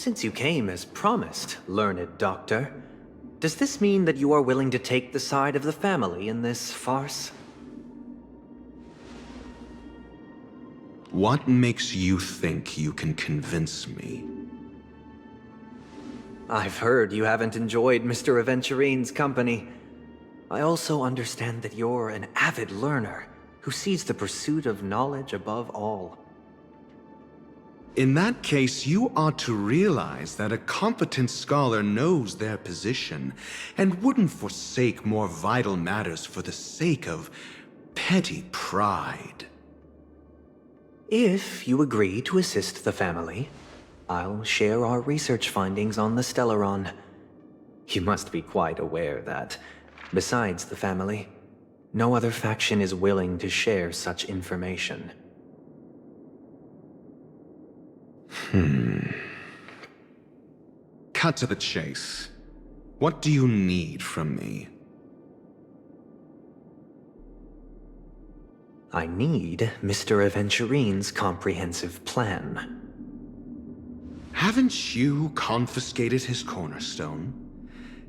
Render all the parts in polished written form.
Since you came as promised, learned doctor, does this mean that you are willing to take the side of the family in this farce? What makes you think you can convince me? I've heard you haven't enjoyed Mr. Aventurine's company. I also understand that you're an avid learner who sees the pursuit of knowledge above all. In that case, you ought to realize that a competent scholar knows their position and wouldn't forsake more vital matters for the sake of petty pride. If you agree to assist the family, I'll share our research findings on the Stellaron. You must be quite aware that, besides the family, no other faction is willing to share such information. Cut to the chase. What do you need from me? I need Mr. Aventurine's comprehensive plan. Haven't you confiscated his cornerstone?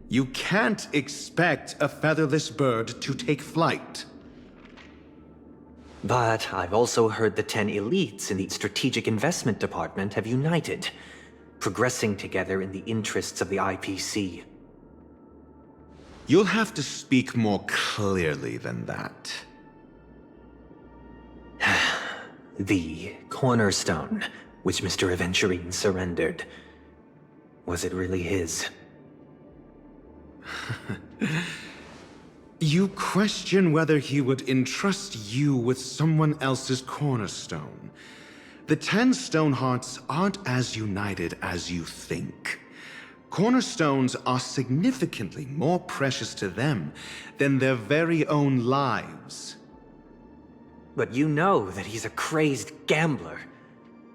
You can't expect a featherless bird to take flight. But I've also heard the 10 elites in the Strategic Investment Department have united, progressing together in the interests of the IPC. You'll have to speak more clearly than that. The cornerstone, which Mr. Aventurine surrendered. Was it really his? You question whether he would entrust you with someone else's cornerstone. The 10 Stonehearts aren't as united as you think. Cornerstones are significantly more precious to them than their very own lives. But you know that he's a crazed gambler.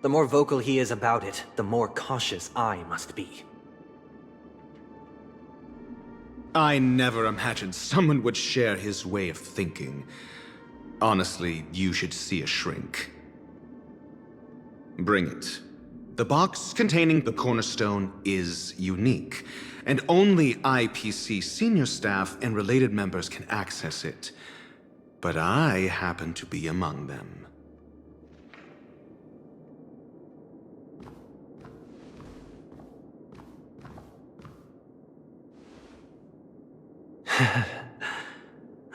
The more vocal he is about it, the more cautious I must be. I never imagined someone would share his way of thinking. Honestly, you should see a shrink. Bring it. The box containing the cornerstone is unique, and only IPC senior staff and related members can access it. But I happen to be among them.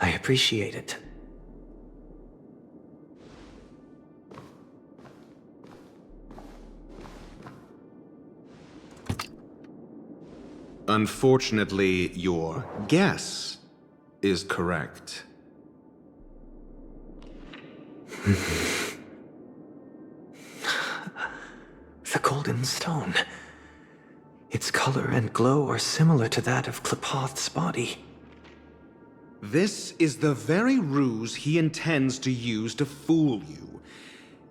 I appreciate it. Unfortunately, your guess is correct. The golden stone. Its color and glow are similar to that of Klepoth's body. This is the very ruse he intends to use to fool you.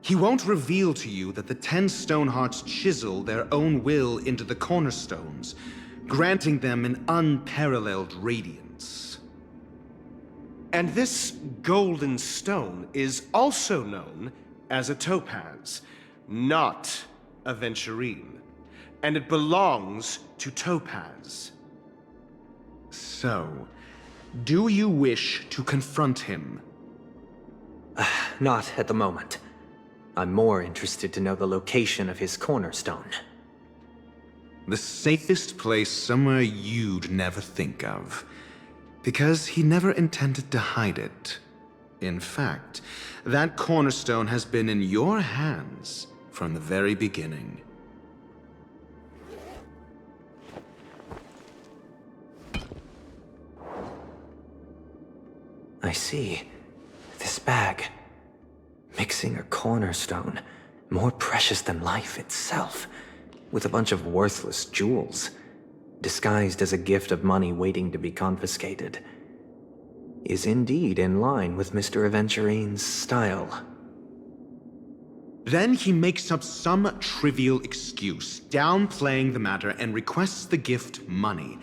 He won't reveal to you that the 10 Stonehearts chisel their own will into the cornerstones, granting them an unparalleled radiance. And this golden stone is also known as a topaz, not a Aventurine. And it belongs to Topaz. So, do you wish to confront him? Not at the moment. I'm more interested to know the location of his cornerstone. The safest place somewhere you'd never think of. Because he never intended to hide it. In fact, that cornerstone has been in your hands from the very beginning. I see. This bag. Mixing a cornerstone, more precious than life itself, with a bunch of worthless jewels, disguised as a gift of money waiting to be confiscated, is indeed in line with Mr. Aventurine's style. Then he makes up some trivial excuse, downplaying the matter, and requests the gift money.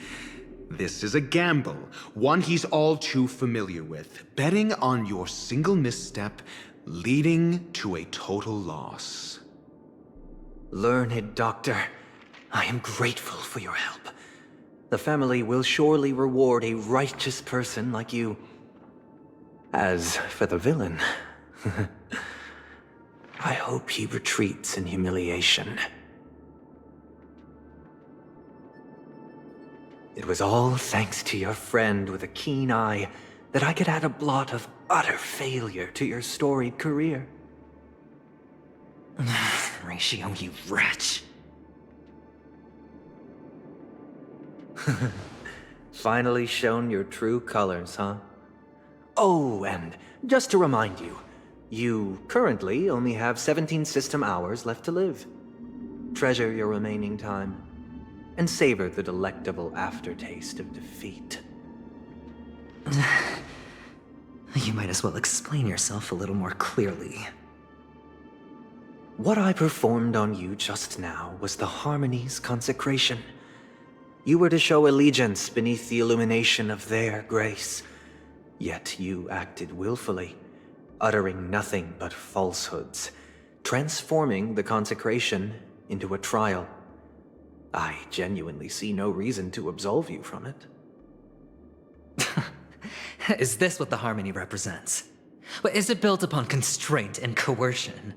This is a gamble, one he's all too familiar with, betting on your single misstep, leading to a total loss. Learned doctor, I am grateful for your help. The family will surely reward a righteous person like you. As for the villain, I hope he retreats in humiliation. It was all thanks to your friend with a keen eye that I could add a blot of utter failure to your storied career. Ratio, you wretch. Finally shown your true colors, huh? Oh, and just to remind you, you currently only have 17 system hours left to live. Treasure your remaining time, and savor the delectable aftertaste of defeat. You might as well explain yourself a little more clearly. What I performed on you just now was the Harmony's consecration. You were to show allegiance beneath the illumination of their grace. Yet you acted willfully, uttering nothing but falsehoods, transforming the consecration into a trial. I genuinely see no reason to absolve you from it. Is this what the Harmony represents? But is it built upon constraint and coercion?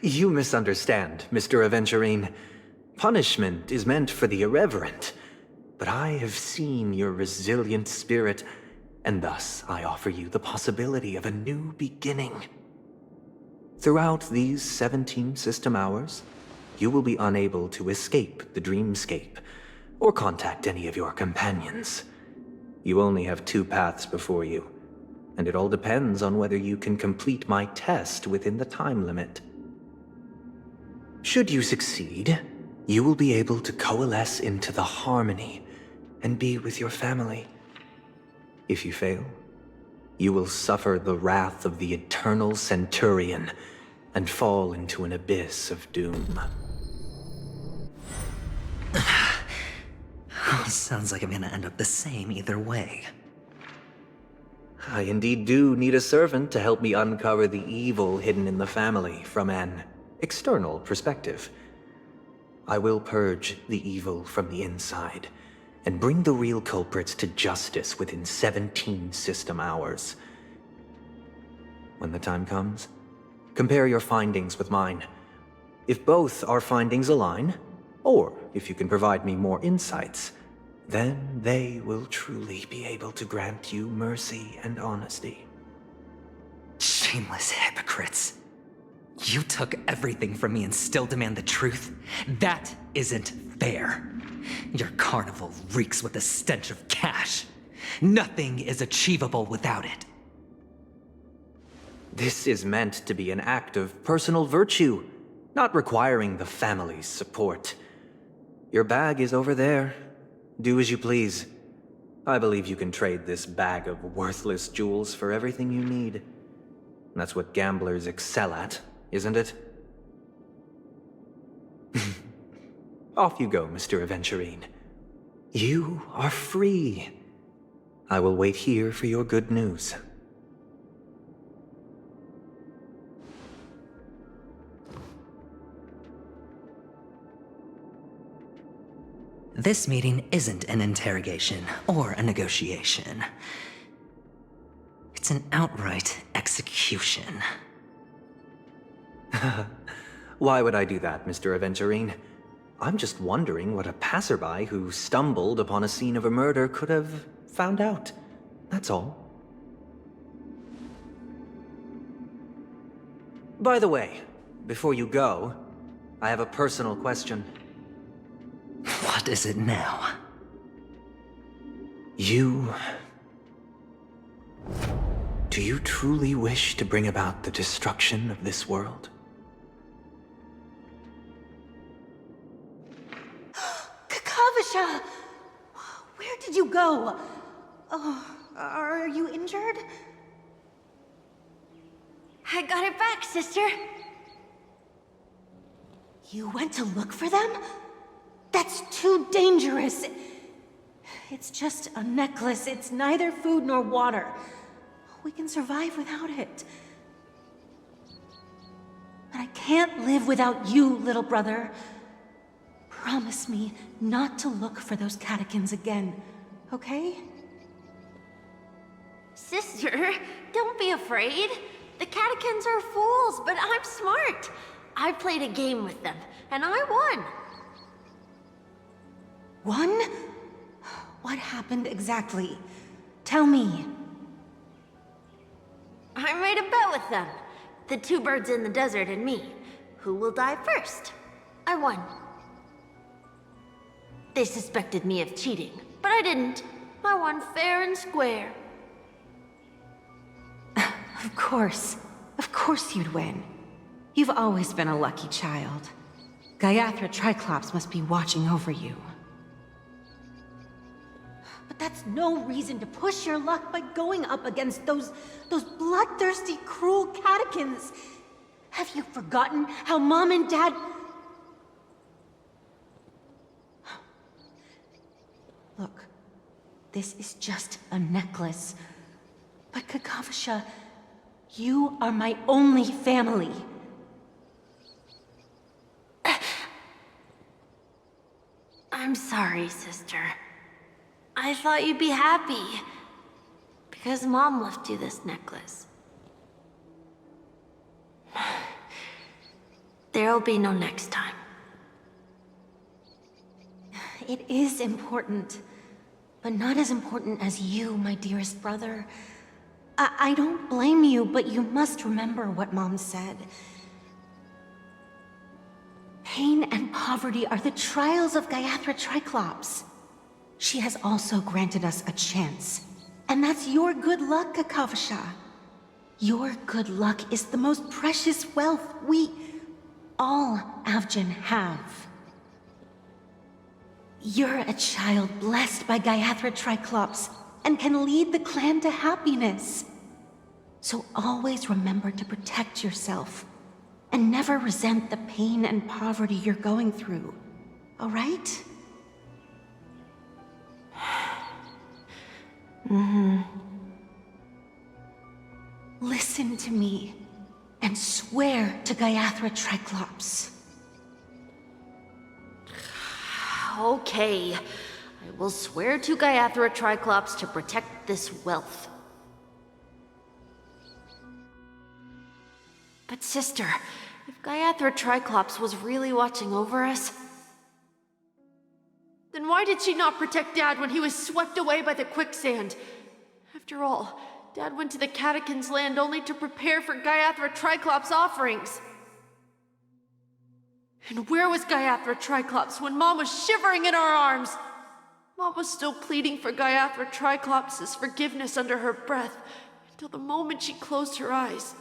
You misunderstand, Mr. Aventurine. Punishment is meant for the irreverent, but I have seen your resilient spirit, and thus I offer you the possibility of a new beginning. Throughout these 17 system hours, you will be unable to escape the dreamscape, or contact any of your companions. You only have 2 paths before you, and it all depends on whether you can complete my test within the time limit. Should you succeed, you will be able to coalesce into the Harmony and be with your family. If you fail, you will suffer the wrath of the eternal Centurion and fall into an abyss of doom. Sounds like I'm gonna end up the same either way. I indeed do need a servant to help me uncover the evil hidden in the family from an external perspective. I will purge the evil from the inside and bring the real culprits to justice within 17 system hours. When the time comes, compare your findings with mine. If both our findings align, or if you can provide me more insights, then they will truly be able to grant you mercy and honesty. Shameless hypocrites. You took everything from me and still demand the truth? That isn't fair. Your carnival reeks with the stench of cash. Nothing is achievable without it. This is meant to be an act of personal virtue, not requiring the family's support. Your bag is over there. Do as you please. I believe you can trade this bag of worthless jewels for everything you need. That's what gamblers excel at, isn't it? Off you go, Mr. Aventurine. You are free. I will wait here for your good news. This meeting isn't an interrogation or a negotiation. It's an outright execution. Why would I do that, Mr. Aventurine? I'm just wondering what a passerby who stumbled upon a scene of a murder could have found out. That's all. By the way, before you go, I have a personal question. What is it now? Do you truly wish to bring about the destruction of this world? Kakavasha! Where did you go? Oh, are you injured? I got it back, sister. You went to look for them? That's too dangerous. It's just a necklace. It's neither food nor water. We can survive without it. But I can't live without you, little brother. Promise me not to look for those catechins again, okay? Sister, don't be afraid. The catechins are fools, but I'm smart. I played a game with them, and I won. Won? What happened exactly? Tell me. I made a bet with them. The two birds in the desert and me. Who will die first? I won. They suspected me of cheating, but I didn't. I won fair and square. Of course. Of course you'd win. You've always been a lucky child. Gaiathra Triclops must be watching over you. But that's no reason to push your luck by going up against those bloodthirsty, cruel catechins. Have you forgotten how Mom and Dad... Look, this is just a necklace. But Kakavasha, you are my only family. I'm sorry, sister. I thought you'd be happy. Because Mom left you this necklace. There'll be no next time. It is important, but not as important as you, my dearest brother. I don't blame you, but you must remember what Mom said. Pain and poverty are the trials of Gaiathra Triclops. She has also granted us a chance. And that's your good luck, Kakavasha. Your good luck is the most precious wealth we, all Avgin, have. You're a child blessed by Gaiathra Triclops and can lead the clan to happiness. So always remember to protect yourself and never resent the pain and poverty you're going through, all right? Listen to me and swear to Gaiathra Triclops. Okay. I will swear to Gaiathra Triclops to protect this wealth. But sister, if Gaiathra Triclops was really watching over us, then why did she not protect Dad when he was swept away by the quicksand? After all, Dad went to the Catechins' land only to prepare for Gaiathra Triclops' offerings. And where was Gaiathra Triclops when Mom was shivering in our arms? Mom was still pleading for Gaiathra Triclops' forgiveness under her breath, until the moment she closed her eyes.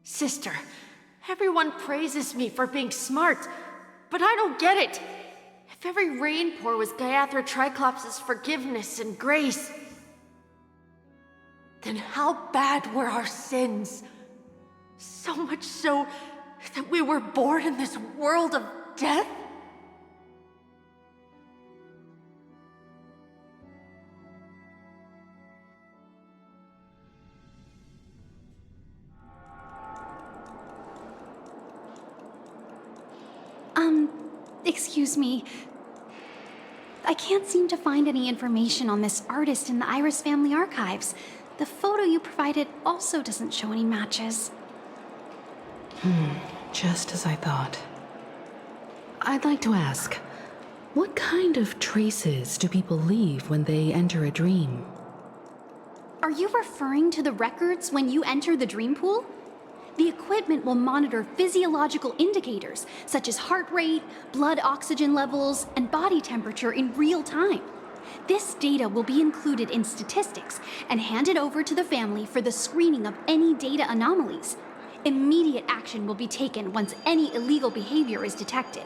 Sister, everyone praises me for being smart, but I don't get it. If every rain pour was Gaiathra Triclops' forgiveness and grace, then how bad were our sins? So much so that we were born in this world of death? Excuse me. I can't seem to find any information on this artist in the Iris family archives. The photo you provided also doesn't show any matches. Just as I thought. I'd like to ask, what kind of traces do people leave when they enter a dream? Are you referring to the records when you enter the dream pool? The equipment will monitor physiological indicators, such as heart rate, blood oxygen levels, and body temperature in real time. This data will be included in statistics and handed over to the family for the screening of any data anomalies. Immediate action will be taken once any illegal behavior is detected.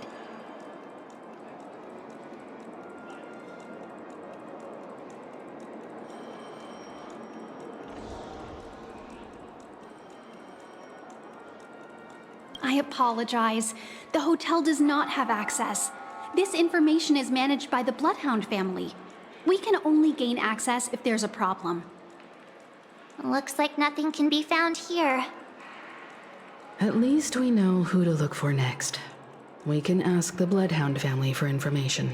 I apologize. The hotel does not have access. This information is managed by the Bloodhound family. We can only gain access if there's a problem. Looks like nothing can be found here. At least we know who to look for next. We can ask the Bloodhound family for information.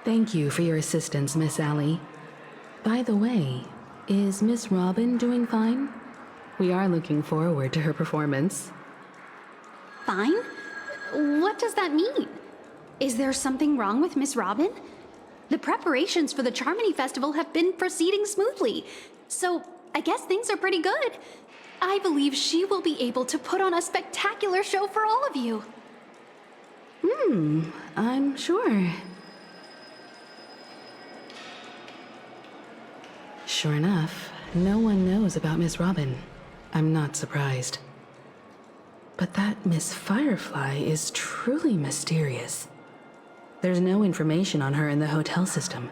Thank you for your assistance, Miss Allie. By the way, is Miss Robin doing fine? We are looking forward to her performance. Fine? What does that mean? Is there something wrong with Miss Robin? The preparations for the Charmony Festival have been proceeding smoothly, so I guess things are pretty good. I believe she will be able to put on a spectacular show for all of you. I'm sure. Sure enough, no one knows about Miss Robin. I'm not surprised. But that Miss Firefly is truly mysterious. There's no information on her in the hotel system.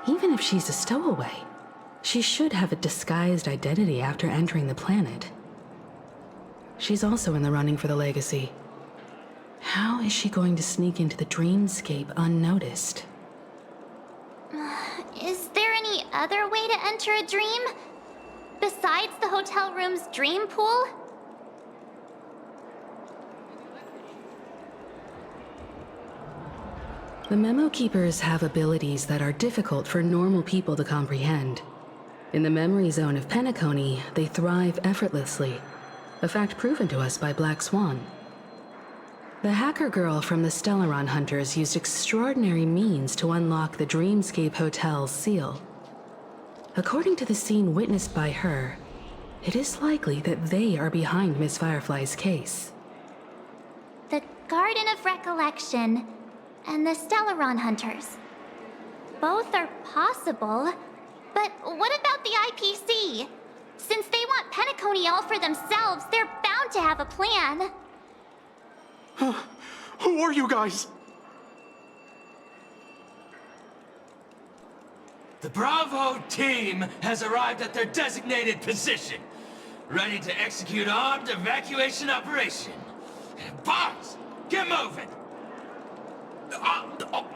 Even if she's a stowaway, she should have a disguised identity after entering the planet. She's also in the running for the legacy. How is she going to sneak into the dreamscape unnoticed? Is there any other way to enter a dream? Besides the hotel room's dream pool? The Memo Keepers have abilities that are difficult for normal people to comprehend. In the memory zone of Penacony, they thrive effortlessly, a fact proven to us by Black Swan. The hacker girl from the Stellaron Hunters used extraordinary means to unlock the Dreamscape Hotel's seal. According to the scene witnessed by her, it is likely that they are behind Miss Firefly's case. The Garden of Recollection and the Stellaron Hunters. Both are possible, but what about the IPC? Since they want Penacony all for themselves, they're bound to have a plan. Who are you guys? The Bravo team has arrived at their designated position, ready to execute armed evacuation operation. Boss, get moving!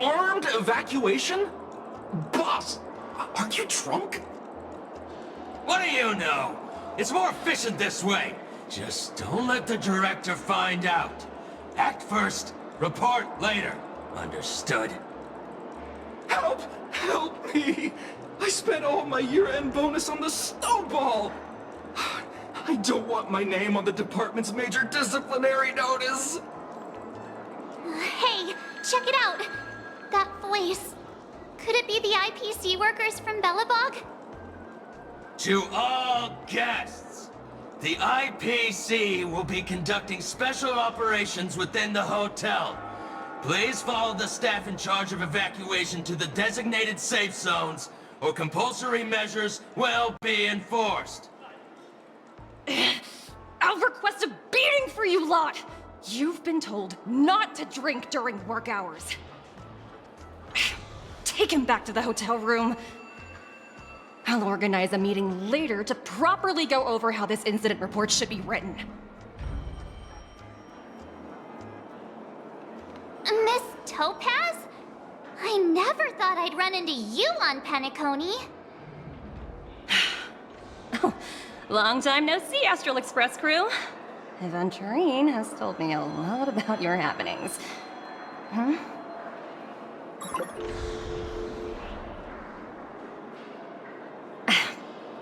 Armed evacuation? Boss, aren't you drunk? What do you know? It's more efficient this way. Just don't let the director find out. Act first, report later. Understood? Help! Help me! I spent all my year-end bonus on the snowball! I don't want my name on the department's major disciplinary notice! Hey, check it out! That voice. Could it be the IPC workers from Bellabog? To all guests, the IPC will be conducting special operations within the hotel. Please follow the staff in charge of evacuation to the designated safe zones, or compulsory measures will be enforced. I'll request a beating for you lot! You've been told not to drink during work hours. Take him back to the hotel room. I'll organize a meeting later to properly go over how this incident report should be written. Miss Topaz? I never thought I'd run into you on Penacony. Long time no see, Astral Express crew. Aventurine has told me a lot about your happenings. Huh?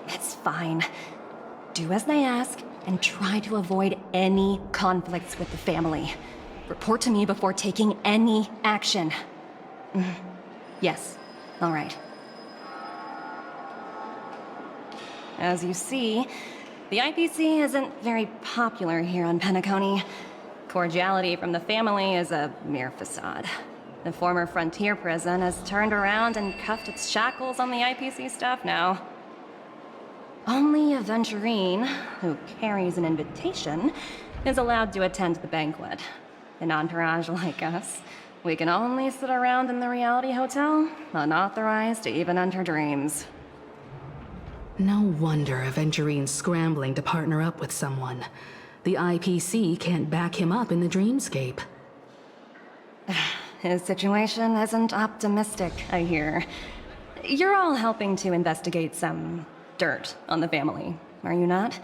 It's fine. Do as they ask, and try to avoid any conflicts with the family. Report to me before taking any action. Yes, all right. As you see, the IPC isn't very popular here on Penacony. Cordiality from the family is a mere facade. The former frontier prison has turned around and cuffed its shackles on the IPC staff now. Only Aventurine, who carries an invitation, is allowed to attend the banquet. An entourage like us, we can only sit around in the reality hotel, unauthorized to even enter dreams. No wonder Aventurine's scrambling to partner up with someone. The IPC can't back him up in the dreamscape. His situation isn't optimistic, I hear. You're all helping to investigate some dirt on the family, are you not?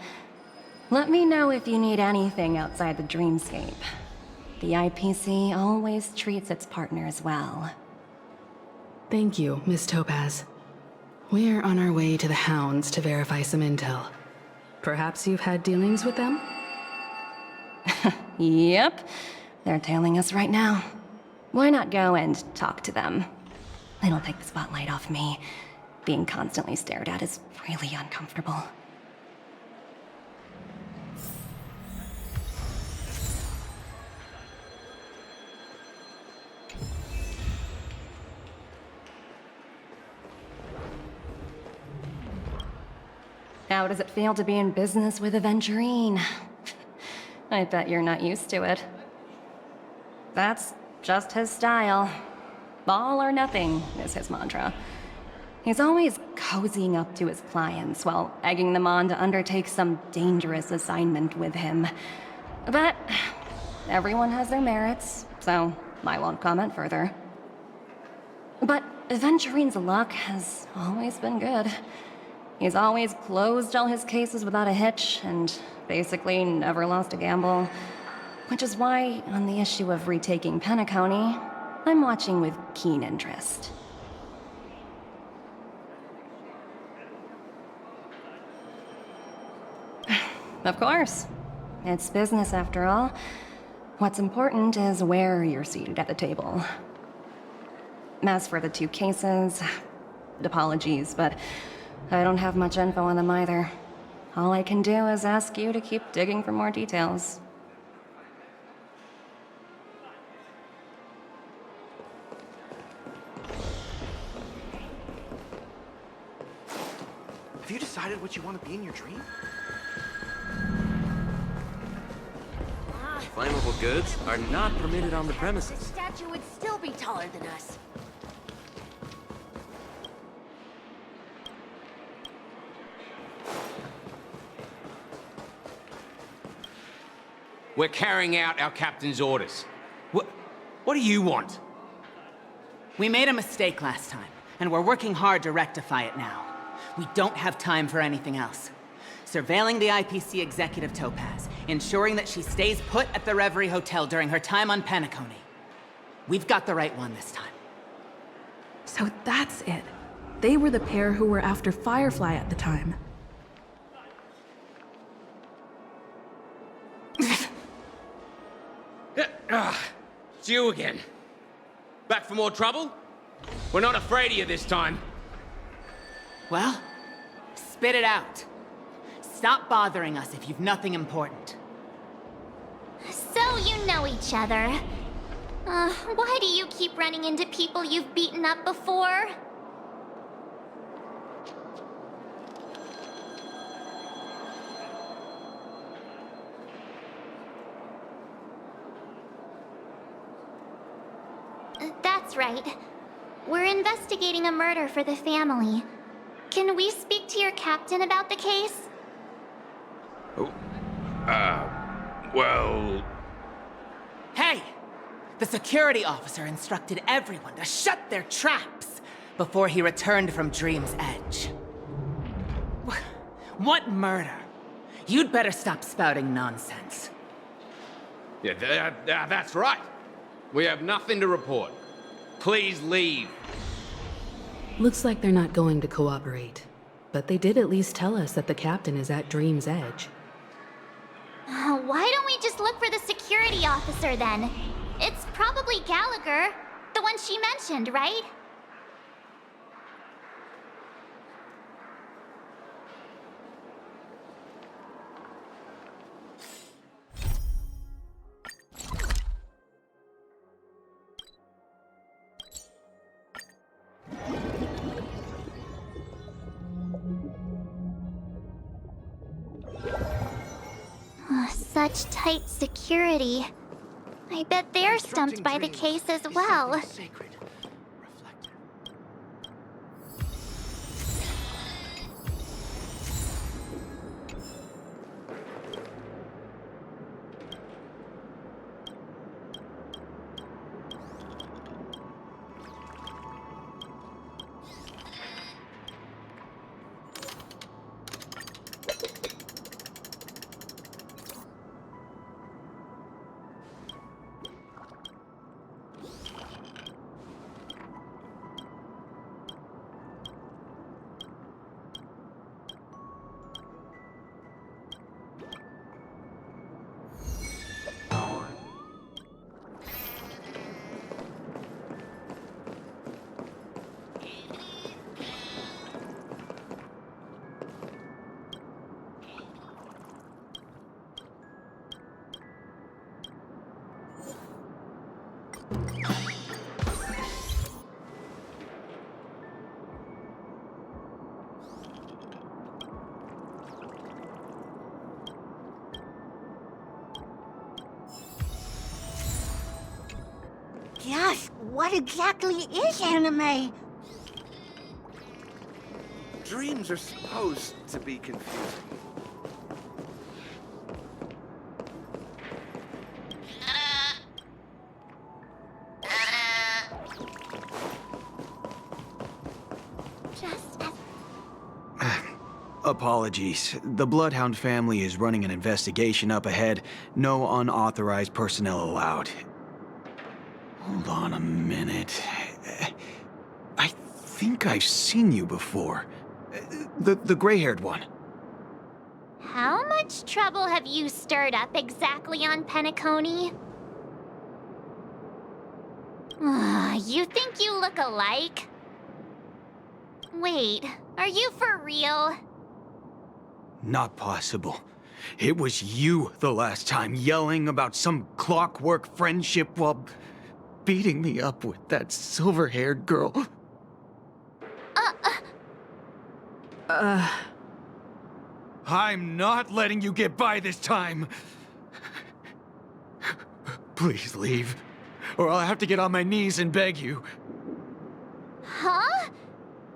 Let me know if you need anything outside the dreamscape. The IPC always treats its partners well. Thank you, Miss Topaz. We're on our way to the Hounds to verify some intel. Perhaps you've had dealings with them? Yep. They're tailing us right now. Why not go and talk to them? It'll take the spotlight off me. Being constantly stared at is really uncomfortable. How does it feel to be in business with Aventurine? I bet you're not used to it. That's just his style. All or nothing is his mantra. He's always cozying up to his clients while egging them on to undertake some dangerous assignment with him. But everyone has their merits, so I won't comment further. But Aventurine's luck has always been good. He's always closed all his cases without a hitch, and basically never lost a gamble. Which is why, on the issue of retaking Penacony, I'm watching with keen interest. Of course. It's business after all. What's important is where you're seated at the table. As for the two cases, apologies, but I don't have much info on them either. All I can do is ask you to keep digging for more details. Have you decided what you want to be in your dream? Flammable goods are not permitted on the The premises. statue would still be taller than us. We're carrying out our captain's orders. What do you want? We made a mistake last time, and we're working hard to rectify it now. We don't have time for anything else. Surveilling the IPC executive Topaz, ensuring that she stays put at the Reverie Hotel during her time on Penacony. We've got the right one this time. So that's it. They were the pair who were after Firefly at the time. It's you again. Back for more trouble? We're not afraid of you this time. Well, spit it out. Stop bothering us if you've nothing important. So you know each other. Why do you keep running into people you've beaten up before? That's right. We're investigating a murder for the family. Can we speak to your captain about the case? Well... Hey! The security officer instructed everyone to shut their traps before he returned from Dream's Edge. What murder? You'd better stop spouting nonsense. Yeah, that's right. We have nothing to report. Please leave. Looks like they're not going to cooperate. But they did at least tell us that the captain is at Dream's Edge. Why don't we just look for the security officer then? It's probably Gallagher, the one she mentioned, right? Such tight security. I bet they're stumped by the case as well. Just what exactly is anime? Dreams are supposed to be confusing. Apologies. The Bloodhound family is running an investigation up ahead. No unauthorized personnel allowed. Hold on a minute. I think I've seen you before. The gray-haired one. How much trouble have you stirred up exactly on Penacony? You think you look alike? Wait, are you for real? Not possible. It was you the last time, yelling about some clockwork friendship while beating me up with that silver-haired girl. I'm not letting you get by this time. Please leave, or I'll have to get on my knees and beg you. Huh?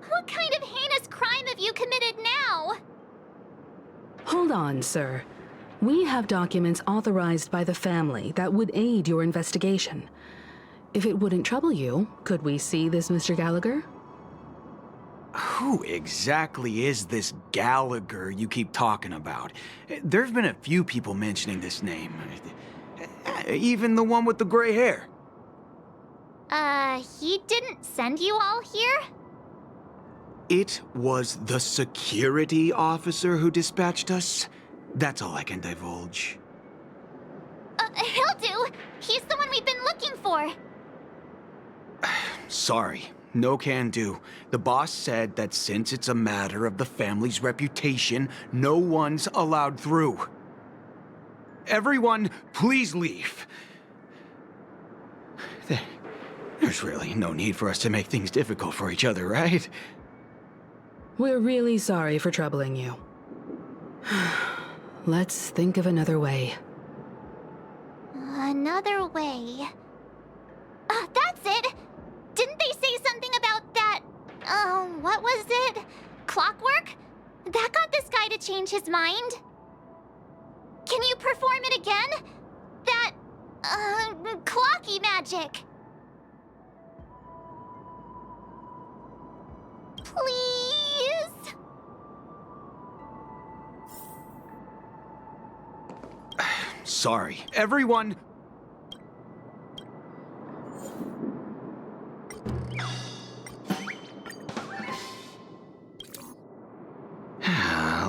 What kind of heinous crime have you committed now? Hold on, sir. We have documents authorized by the family that would aid your investigation. If it wouldn't trouble you, could we see this Mr. Gallagher? Who exactly is this Gallagher you keep talking about? There's been a few people mentioning this name. Even the one with the gray hair. He didn't send you all here? It was the security officer who dispatched us. That's all I can divulge. He'll do. He's the one we've been looking for. Sorry, no can do. The boss said that since it's a matter of the family's reputation, no one's allowed through. Everyone, please leave. There's really no need for us to make things difficult for each other, right? We're really sorry for troubling you. Let's think of another way. Another way. That's it! Didn't they say something about that... what was it? Clockwork? That got this guy to change his mind? Can you perform it again? That... clocky magic. Please? Sorry. Everyone...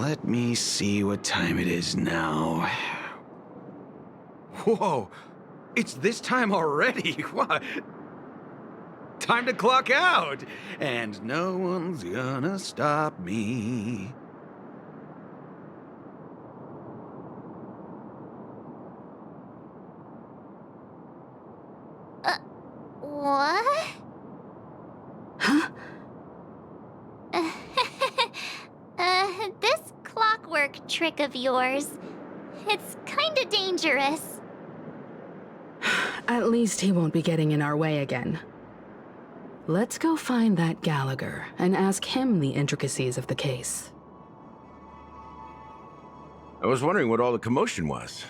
Let me see what time it is now. Whoa! It's this time already! What? Time to clock out! And no one's gonna stop me. What? Huh? This clockwork trick of yours, it's kinda dangerous. At least he won't be getting in our way again. Let's go find that Gallagher and ask him the intricacies of the case. I was wondering what all the commotion was.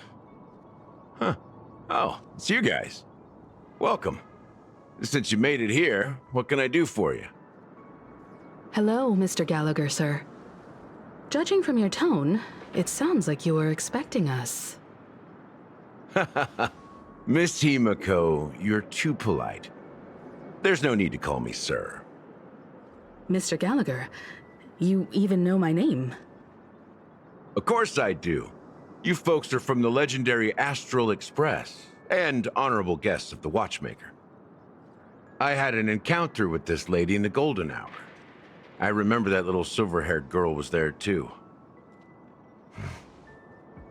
Huh. Oh, it's you guys. Welcome. Since you made it here, what can I do for you? Hello, Mr. Gallagher, sir. Judging from your tone, it sounds like you were expecting us. Miss Himiko, you're too polite. There's no need to call me sir. Mr. Gallagher, you even know my name. Of course I do. You folks are from the legendary Astral Express, and honorable guests of the Watchmaker. I had an encounter with this lady in the golden hour. I remember that little silver-haired girl was there too.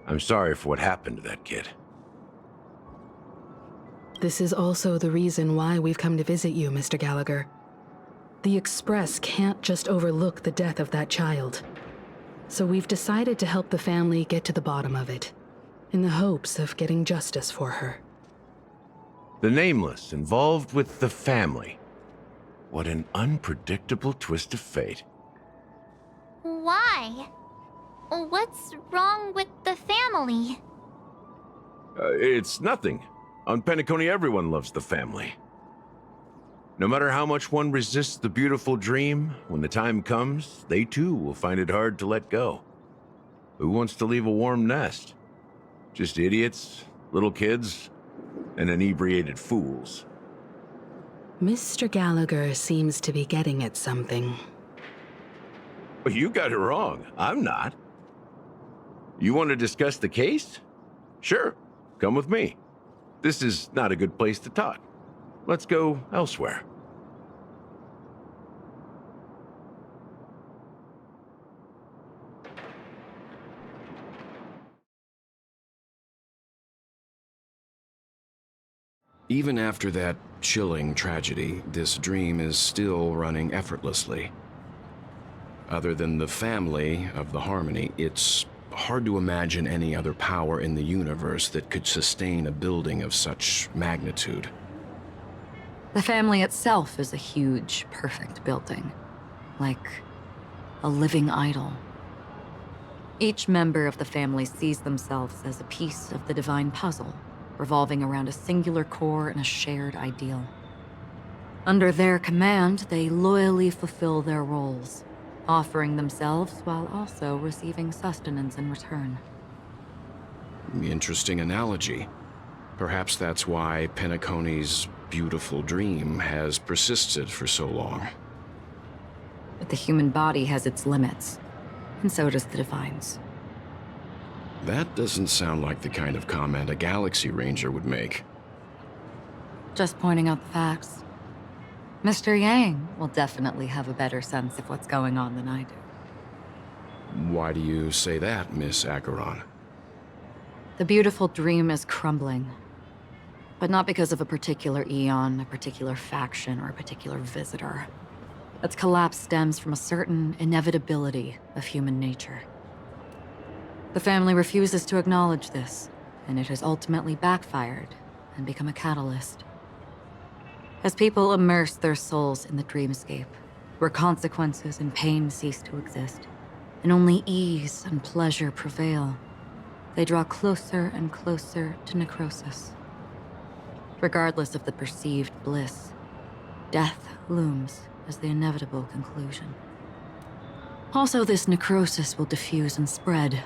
I'm sorry for what happened to that kid. This is also the reason why we've come to visit you, Mr. Gallagher. The Express can't just overlook the death of that child. So we've decided to help the family get to the bottom of it, in the hopes of getting justice for her. The Nameless involved with the family. What an unpredictable twist of fate. Why? What's wrong with the family? It's nothing. On Penacony, everyone loves the family. No matter how much one resists the beautiful dream, when the time comes, they too will find it hard to let go. Who wants to leave a warm nest? Just idiots, little kids, and inebriated fools. Mr. Gallagher seems to be getting at something. You got it wrong. I'm not. You want to discuss the case? Sure, come with me. This is not a good place to talk. Let's go elsewhere. Even after that chilling tragedy, this dream is still running effortlessly. Other than the family of the Harmony, it's hard to imagine any other power in the universe that could sustain a building of such magnitude. The family itself is a huge, perfect building. Like a living idol. Each member of the family sees themselves as a piece of the divine puzzle, revolving around a singular core and a shared ideal. Under their command, they loyally fulfill their roles, offering themselves while also receiving sustenance in return. Interesting analogy. Perhaps that's why Penacony's beautiful dream has persisted for so long. But the human body has its limits, and so does the Divine's. That doesn't sound like the kind of comment a Galaxy Ranger would make. Just pointing out the facts. Mr. Yang will definitely have a better sense of what's going on than I do. Why do you say that, Miss Acheron? The beautiful dream is crumbling. But not because of a particular eon, a particular faction, or a particular visitor. Its collapse stems from a certain inevitability of human nature. The family refuses to acknowledge this, and it has ultimately backfired and become a catalyst. As people immerse their souls in the dreamscape, where consequences and pain cease to exist, and only ease and pleasure prevail, they draw closer and closer to necrosis. Regardless of the perceived bliss, death looms as the inevitable conclusion. Also, this necrosis will diffuse and spread.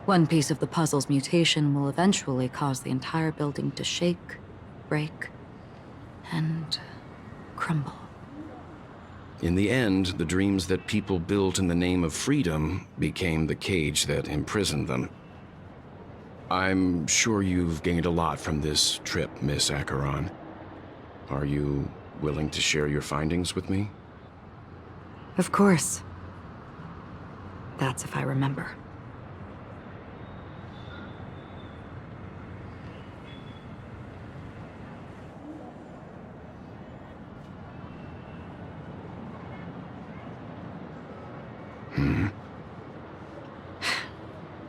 One piece of the puzzle's mutation will eventually cause the entire building to shake, break, and crumble. In the end, the dreams that people built in the name of freedom became the cage that imprisoned them. I'm sure you've gained a lot from this trip, Miss Acheron. Are you willing to share your findings with me? Of course. That's if I remember.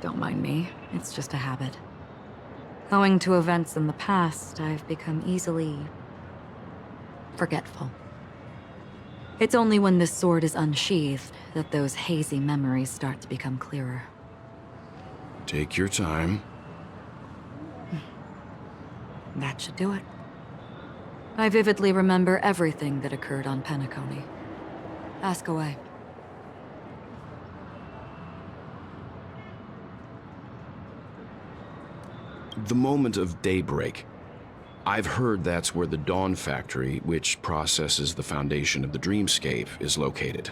Don't mind me, it's just a habit. Owing to events in the past, I've become easily forgetful. It's only when this sword is unsheathed that those hazy memories start to become clearer. Take your time. That should do it. I vividly remember everything that occurred on Penacony. Ask away. The moment of daybreak. I've heard that's where the Dawn Factory, which processes the foundation of the dreamscape, is located.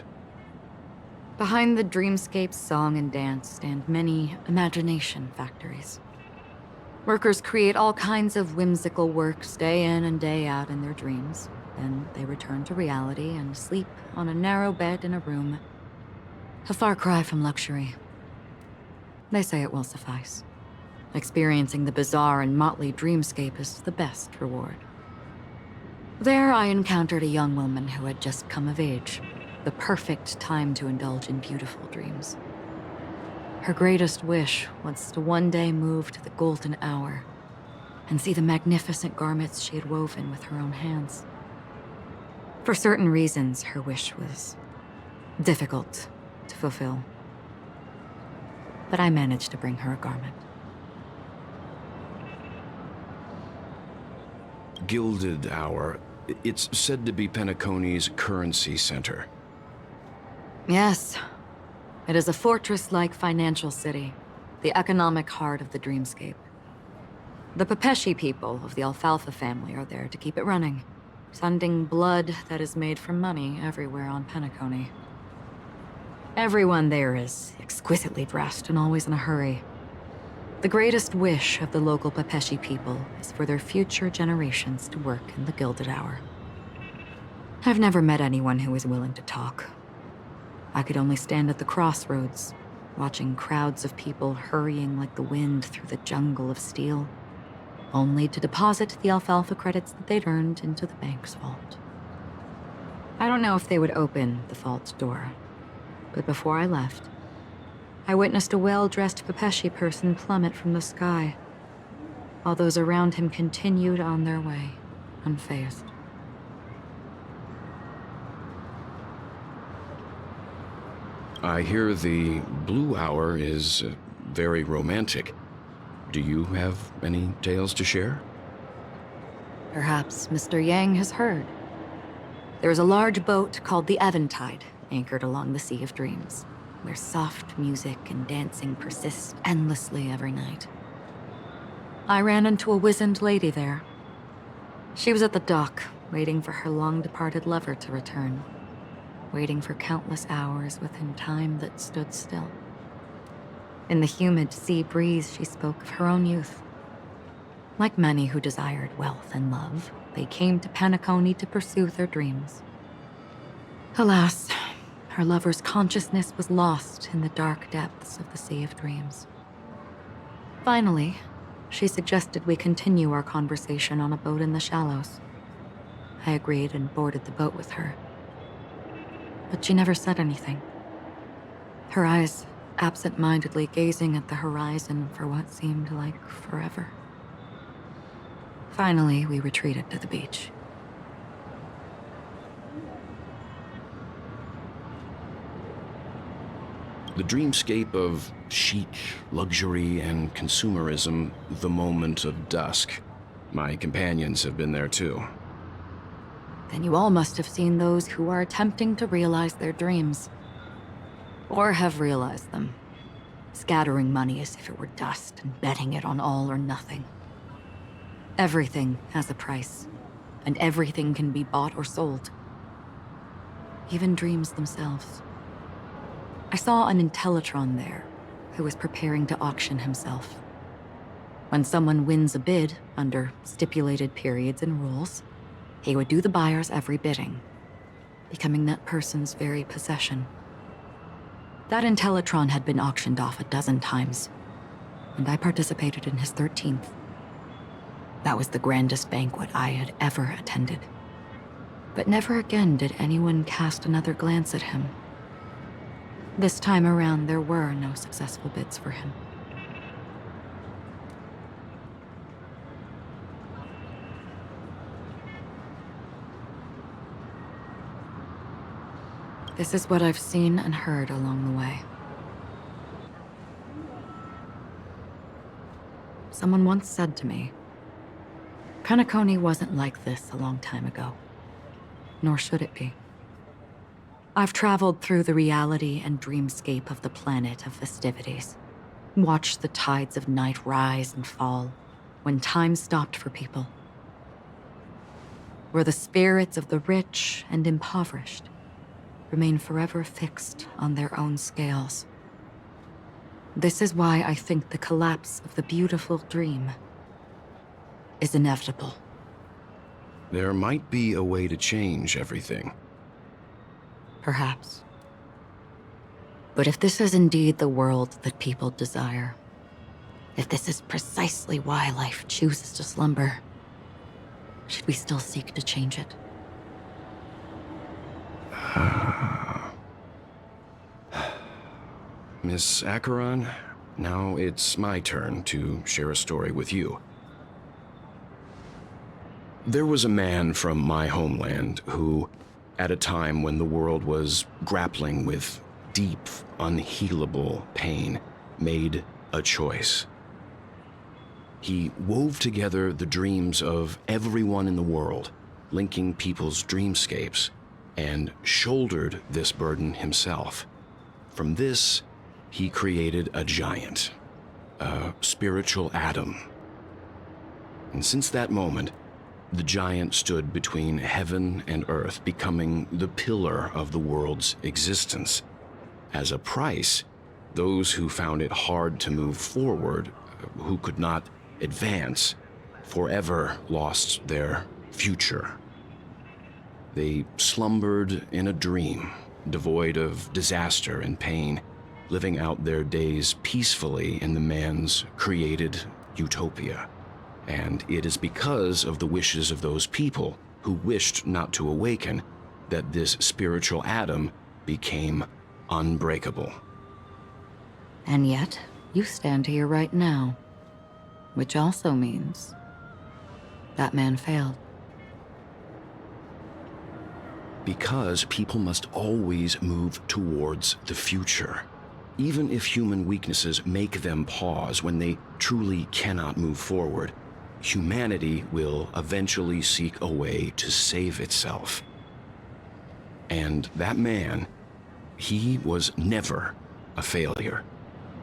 Behind the dreamscape's song and dance stand many imagination factories. Workers create all kinds of whimsical works day in and day out in their dreams. Then they return to reality and sleep on a narrow bed in a room. A far cry from luxury. They say it will suffice. Experiencing the bizarre and motley dreamscape is the best reward. There I encountered a young woman who had just come of age, the perfect time to indulge in beautiful dreams. Her greatest wish was to one day move to the golden hour, and see the magnificent garments she had woven with her own hands. For certain reasons, her wish was difficult to fulfill. But I managed to bring her a garment. Gilded Hour. It's said to be Penacony's currency center. Yes. It is a fortress-like financial city, the economic heart of the dreamscape. The Pepeshi people of the Alfalfa family are there to keep it running, sending blood that is made from money everywhere on Penacony. Everyone there is exquisitely dressed and always in a hurry. The greatest wish of the local Pepeshi people is for their future generations to work in the Gilded Hour. I've never met anyone who is willing to talk. I could only stand at the crossroads, watching crowds of people hurrying like the wind through the jungle of steel, only to deposit the alfalfa credits that they'd earned into the bank's vault. I don't know if they would open the vault door, but before I left, I witnessed a well-dressed Pepeshi person plummet from the sky, while those around him continued on their way, unfazed. I hear the Blue Hour is very romantic. Do you have any tales to share? Perhaps Mr. Yang has heard. There is a large boat called the Eventide, anchored along the Sea of Dreams, where soft music and dancing persist endlessly every night. I ran into a wizened lady there. She was at the dock, waiting for her long-departed lover to return, waiting for countless hours within time that stood still. In the humid sea breeze, she spoke of her own youth. Like many who desired wealth and love, they came to Penacony to pursue their dreams. Alas, her lover's consciousness was lost in the dark depths of the Sea of Dreams. Finally, she suggested we continue our conversation on a boat in the shallows. I agreed and boarded the boat with her. But she never said anything. Her eyes absent-mindedly gazing at the horizon for what seemed like forever. Finally, we retreated to the beach. The dreamscape of chic, luxury, and consumerism, the moment of dusk. My companions have been there too. Then you all must have seen those who are attempting to realize their dreams. Or have realized them, scattering money as if it were dust and betting it on all or nothing. Everything has a price, and everything can be bought or sold. Even dreams themselves. I saw an Intellitron there, who was preparing to auction himself. When someone wins a bid under stipulated periods and rules, he would do the buyer's every bidding, becoming that person's very possession. That Intellitron had been auctioned off 12 times, and I participated in his 13th. That was the grandest banquet I had ever attended. But never again did anyone cast another glance at him. This time around, there were no successful bids for him. This is what I've seen and heard along the way. Someone once said to me, Penacony wasn't like this a long time ago, nor should it be. I've traveled through the reality and dreamscape of the planet of festivities, watched the tides of night rise and fall when time stopped for people, where the spirits of the rich and impoverished remain forever fixed on their own scales. This is why I think the collapse of the beautiful dream is inevitable. There might be a way to change everything. Perhaps. But if this is indeed the world that people desire, if this is precisely why life chooses to slumber, should we still seek to change it? Miss Acheron, now it's my turn to share a story with you. There was a man from my homeland who, at a time when the world was grappling with deep, unhealable pain, made a choice. He wove together the dreams of everyone in the world, linking people's dreamscapes, and shouldered this burden himself. From this, he created a giant, a spiritual Adam. And since that moment, the giant stood between heaven and earth, becoming the pillar of the world's existence. As a price, those who found it hard to move forward, who could not advance, forever lost their future. They slumbered in a dream, devoid of disaster and pain, living out their days peacefully in the man's created utopia. And it is because of the wishes of those people who wished not to awaken that this spiritual Adam became unbreakable. And yet, you stand here right now. Which also means that man failed. Because people must always move towards the future. Even if human weaknesses make them pause when they truly cannot move forward, humanity will eventually seek a way to save itself. And that man, he was never a failure.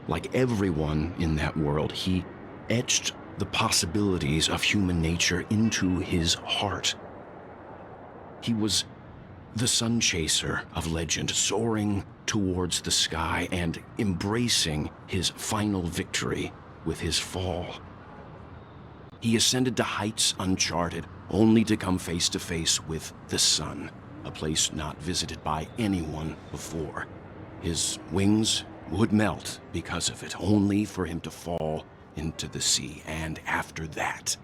Like everyone in that world, he etched the possibilities of human nature into his heart. He was the sun chaser of legend, soaring towards the sky and embracing his final victory with his fall. He ascended to heights uncharted, only to come face to face with the sun, a place not visited by anyone before. His wings would melt because of it, only for him to fall into the sea. And after that,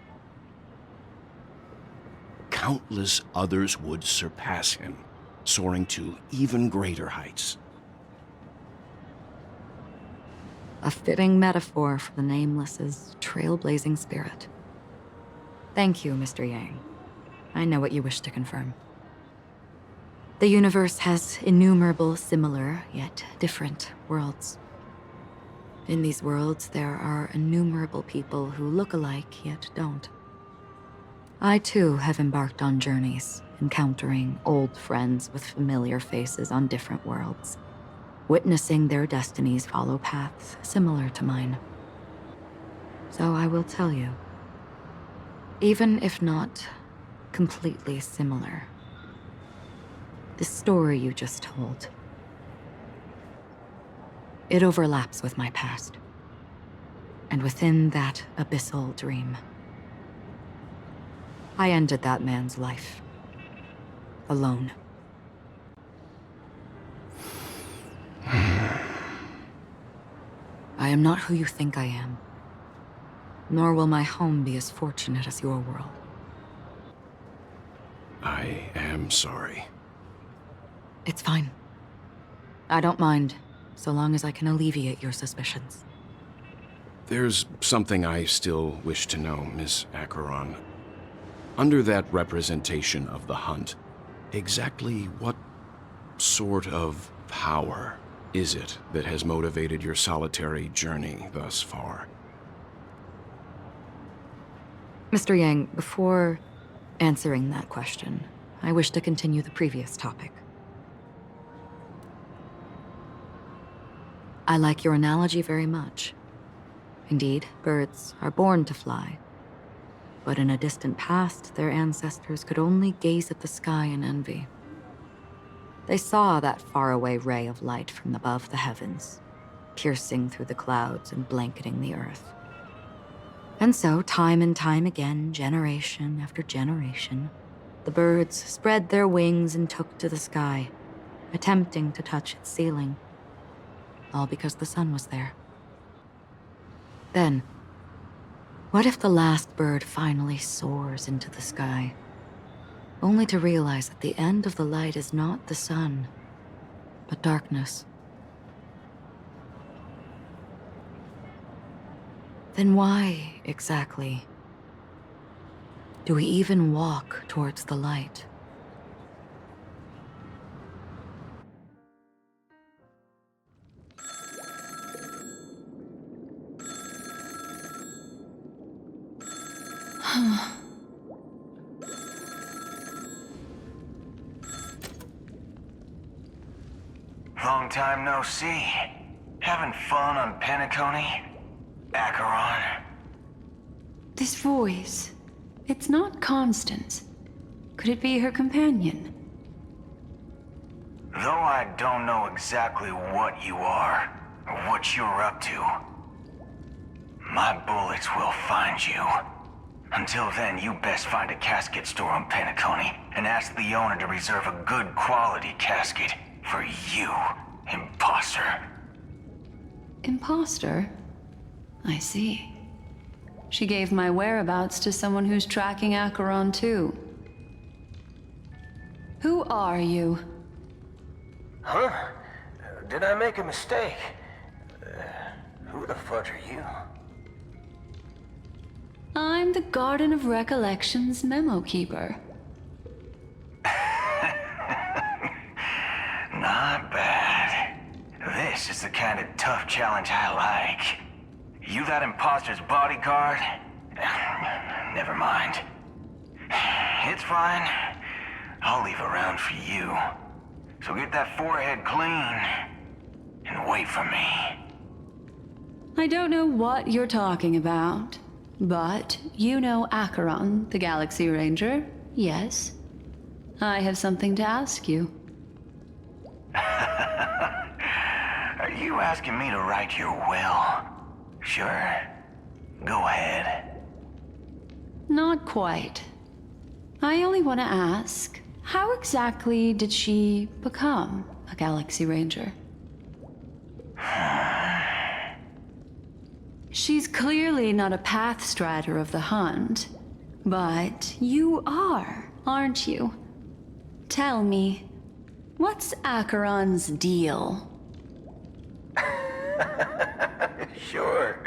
countless others would surpass him, soaring to even greater heights. A fitting metaphor for the Nameless's trailblazing spirit. Thank you, Mr. Yang. I know what you wish to confirm. The universe has innumerable similar, yet different worlds. In these worlds, there are innumerable people who look alike, yet don't. I, too, have embarked on journeys, encountering old friends with familiar faces on different worlds, witnessing their destinies follow paths similar to mine. So I will tell you, even if not completely similar, the story you just told, it overlaps with my past. And within that abyssal dream, I ended that man's life. Alone. I am not who you think I am. Nor will my home be as fortunate as your world. I am sorry. It's fine. I don't mind, so long as I can alleviate your suspicions. There's something I still wish to know, Miss Acheron. Under that representation of the hunt, exactly what sort of power is it that has motivated your solitary journey thus far? Mr. Yang, before answering that question, I wish to continue the previous topic. I like your analogy very much. Indeed, birds are born to fly. But in a distant past, their ancestors could only gaze at the sky in envy. They saw that faraway ray of light from above the heavens, piercing through the clouds and blanketing the earth. And so, time and time again, generation after generation, the birds spread their wings and took to the sky, attempting to touch its ceiling, all because the sun was there. Then, what if the last bird finally soars into the sky, only to realize that the end of the light is not the sun, but darkness? Then why, exactly, Do we even walk towards the light? Long time no see. Having fun on Penacony? Acheron? This voice, it's not Constance. Could it be her companion? Though I don't know exactly what you are, or what you're up to, my bullets will find you. Until then, you best find a casket store on Penacony and ask the owner to reserve a good quality casket for you, imposter. Imposter? I see. She gave my whereabouts to someone who's tracking Acheron too. Who are you? Huh? Did I make a mistake? Who the fudge are you? I'm the Garden of Recollection's memo keeper. Not bad. This is the kind of tough challenge I like. You that imposter's bodyguard? Never mind. It's fine. I'll leave a round for you. So get that forehead clean and wait for me. I don't know what you're talking about, but you know Acheron, the Galaxy Ranger, yes? I have something to ask you. Are you asking me to write your will? Sure. Go ahead. Not quite. I only want to ask, how exactly did she become a Galaxy Ranger? She's clearly not a path strider of the hunt, but you are, aren't you? Tell me, what's Acheron's deal? Sure.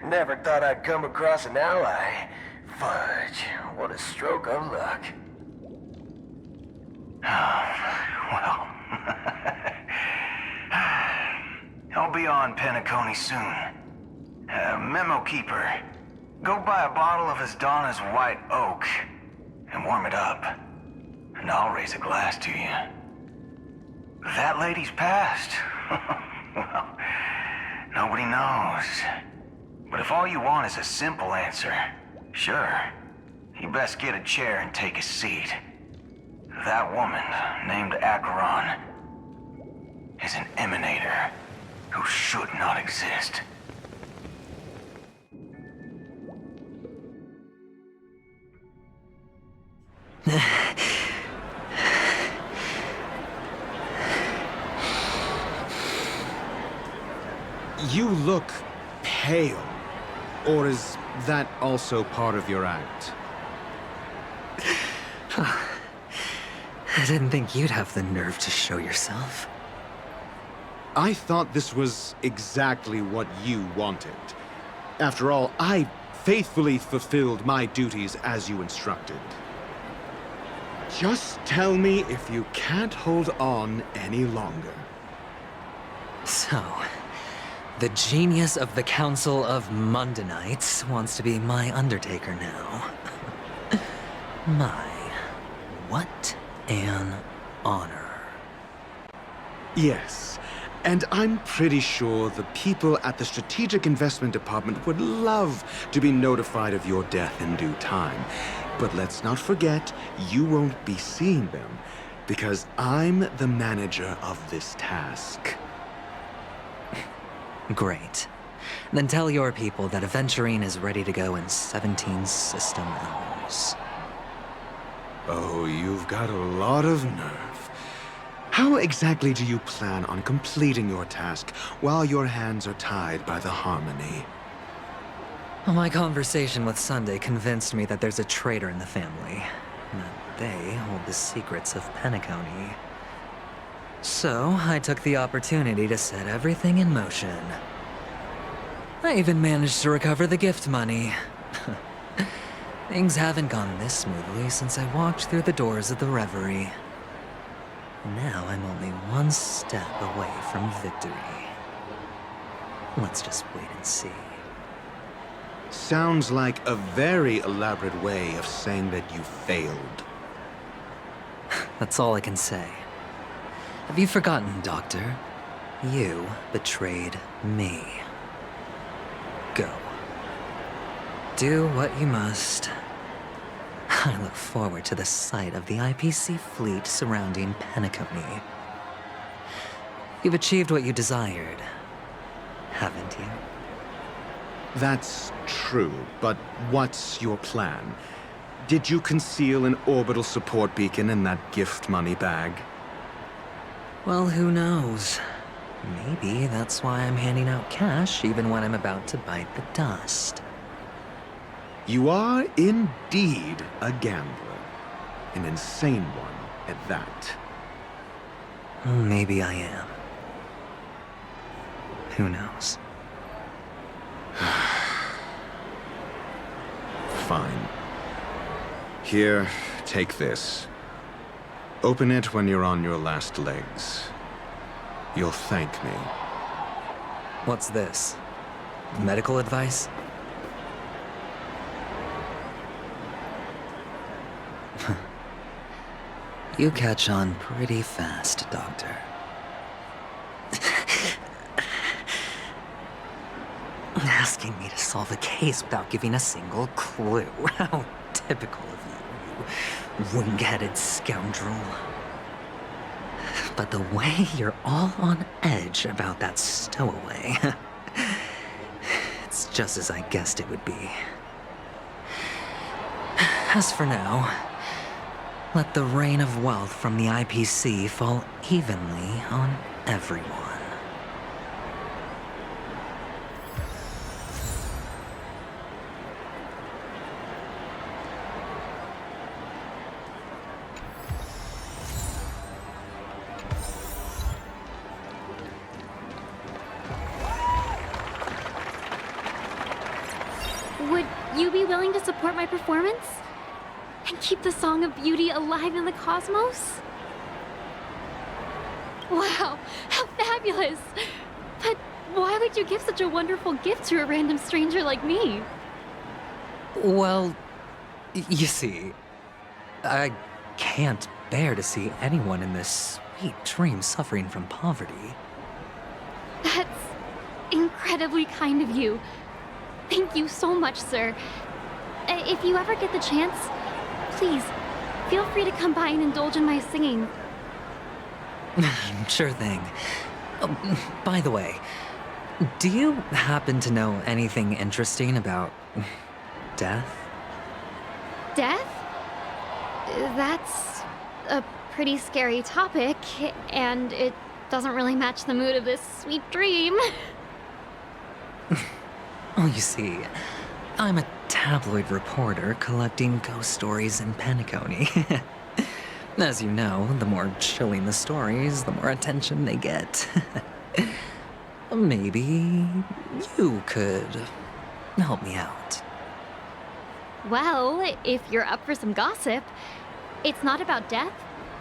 Never thought I'd come across an ally. Fudge, what a stroke of luck. Well, I'll be on Penacony soon. Memo keeper, go buy a bottle of Asdana's White Oak and warm it up, and I'll raise a glass to you. That lady's passed. Well, nobody knows. But if all you want is a simple answer, sure, you best get a chair and take a seat. That woman, named Acheron, is an emanator who should not exist. You look pale. Or is that also part of your act? I didn't think you'd have the nerve to show yourself. I thought this was exactly what you wanted. After all, I faithfully fulfilled my duties as you instructed. Just tell me if you can't hold on any longer. So, the genius of the Council of Mundanites wants to be my Undertaker now. My, what an honor. Yes, and I'm pretty sure the people at the Strategic Investment Department would love to be notified of your death in due time. But let's not forget, you won't be seeing them, because I'm the manager of this task. Great. Then tell your people that Aventurine is ready to go in 17 system hours. Oh, you've got a lot of nerve. How exactly do you plan on completing your task while your hands are tied by the Harmony? Well, my conversation with Sunday convinced me that there's a traitor in the family, and that they hold the secrets of Penacony. So, I took the opportunity to set everything in motion. I even managed to recover the gift money. Things haven't gone this smoothly since I walked through the doors of the Reverie. Now I'm only one step away from victory. Let's just wait and see. Sounds like a very elaborate way of saying that you failed. That's all I can say. Have you forgotten, Doctor? You betrayed me. Go. Do what you must. I look forward to the sight of the IPC fleet surrounding Penacony. You've achieved what you desired, haven't you? That's true, but what's your plan? Did you conceal an orbital support beacon in that gift money bag? Well, who knows? Maybe that's why I'm handing out cash even when I'm about to bite the dust. You are indeed a gambler. An insane one at that. Maybe I am. Who knows? Fine. Here, take this. Open it when you're on your last legs. You'll thank me. What's this? Medical advice? You catch on pretty fast, Doctor. Asking me to solve a case without giving a single clue. How typical of you, you wing-headed scoundrel. But the way you're all on edge about that stowaway, it's just as I guessed it would be. As for now, let the rain of wealth from the IPC fall evenly on everyone. Would you be willing to support my performance? And keep the Song of Beauty alive in the cosmos? Wow, how fabulous! But why would you give such a wonderful gift to a random stranger like me? Well, you see, I can't bear to see anyone in this sweet dream suffering from poverty. That's incredibly kind of you. Thank you so much, sir. If you ever get the chance, please, feel free to come by and indulge in my singing. Sure thing. By the way, do you happen to know anything interesting about death? Death? That's a pretty scary topic, and it doesn't really match the mood of this sweet dream. Oh, you see, I'm a tabloid reporter collecting ghost stories in Penacony. As you know, the more chilling the stories, the more attention they get. Maybe you could help me out. Well, if you're up for some gossip, it's not about death,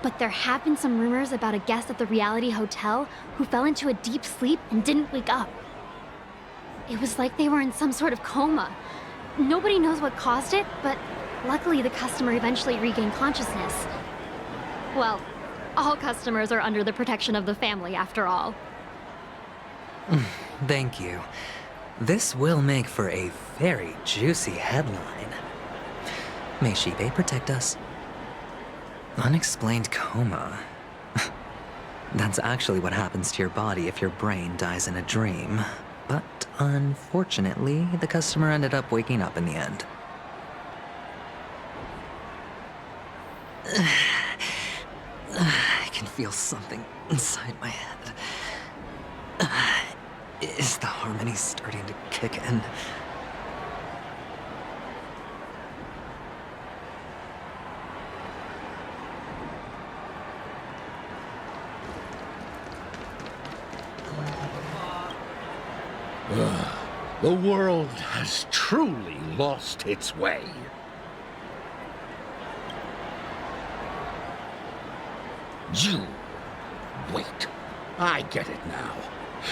but there have been some rumors about a guest at the Reality Hotel who fell into a deep sleep and didn't wake up. It was like they were in some sort of coma. Nobody knows what caused it, but luckily the customer eventually regained consciousness. Well, all customers are under the protection of the family, after all. Thank you. This will make for a very juicy headline. May Shibe protect us. Unexplained coma. That's actually what happens to your body if your brain dies in a dream. But unfortunately, the customer ended up waking up in the end. I can feel something inside my head. Is the harmony starting to kick in? The world has truly lost its way. You. Wait. I get it now.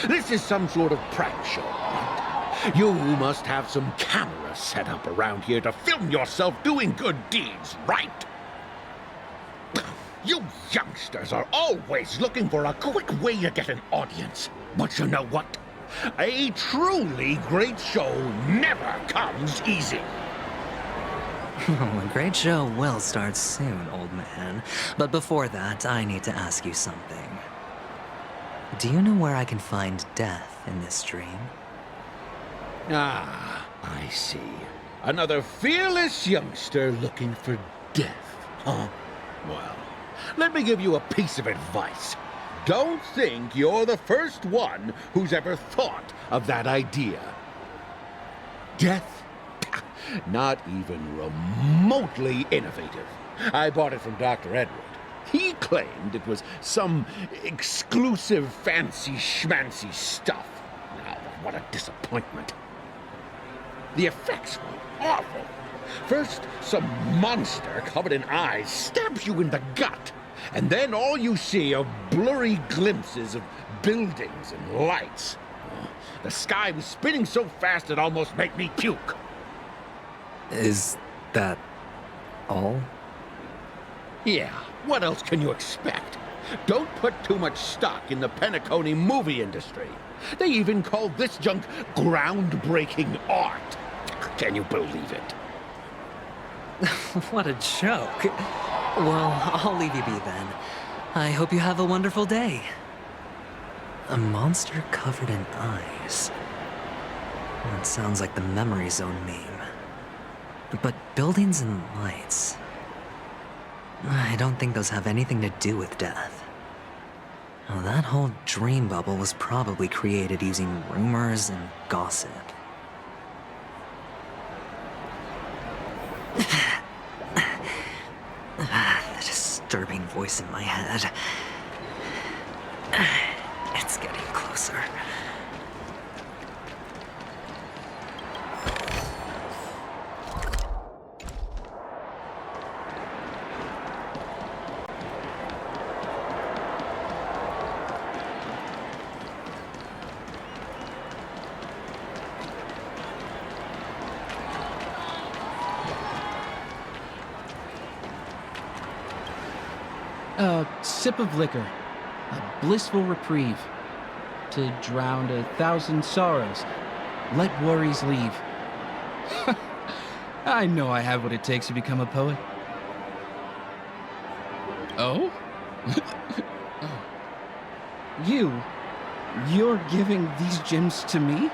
This is some sort of prank show, right? You must have some cameras set up around here to film yourself doing good deeds, right? You youngsters are always looking for a quick way to get an audience. But you know what? A truly great show never comes easy. Oh, a great show will start soon, old man. But before that, I need to ask you something. Do you know where I can find death in this dream? Ah, I see. Another fearless youngster looking for death, huh? Well, let me give you a piece of advice. Don't think you're the first one who's ever thought of that idea. Death? Not even remotely innovative. I bought it from Dr. Edward. He claimed it was some exclusive fancy schmancy stuff. Now, what a disappointment. The effects were awful. First, some monster covered in eyes stabs you in the gut. And then all you see are blurry glimpses of buildings and lights. The sky was spinning so fast it almost made me puke. Is that all? Yeah, what else can you expect? Don't put too much stock in the Penacony movie industry. They even call this junk groundbreaking art. Can you believe it? What a joke. Well, I'll leave you be then. I hope you have a wonderful day. A monster covered in eyes. That sounds like the Memory Zone meme. But buildings and lights... I don't think those have anything to do with death. Well, that whole dream bubble was probably created using rumors and gossip. The disturbing voice in my head. It's getting closer. A sip of liquor, a blissful reprieve, to drown 1,000 sorrows, let worries leave. I know I have what it takes to become a poet. Oh? Oh. You're giving these gems to me?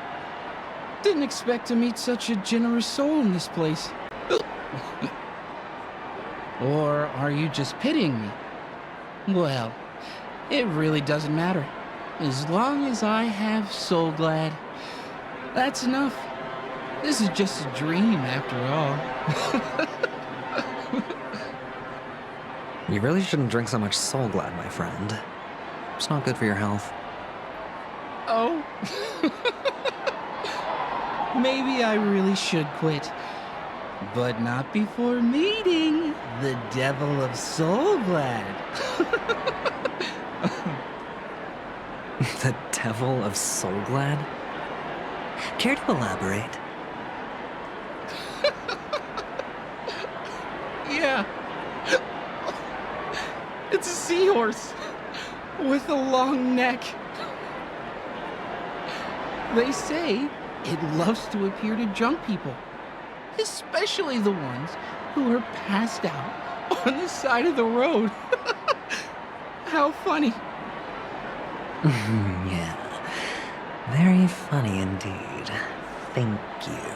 Didn't expect to meet such a generous soul in this place. Or are you just pitying me? Well, it really doesn't matter. As long as I have Soul Glad, that's enough. This is just a dream after all. You really shouldn't drink so much Soul Glad, my friend. It's not good for your health. Oh? Maybe I really should quit. But not before meeting the Devil of Soul Glad. The Devil of Soul Glad? Care to elaborate? Yeah. It's a seahorse with a long neck. They say it loves to appear to drunk people. Especially the ones who are passed out on the side of the road. How funny. Yeah. Very funny indeed. Thank you.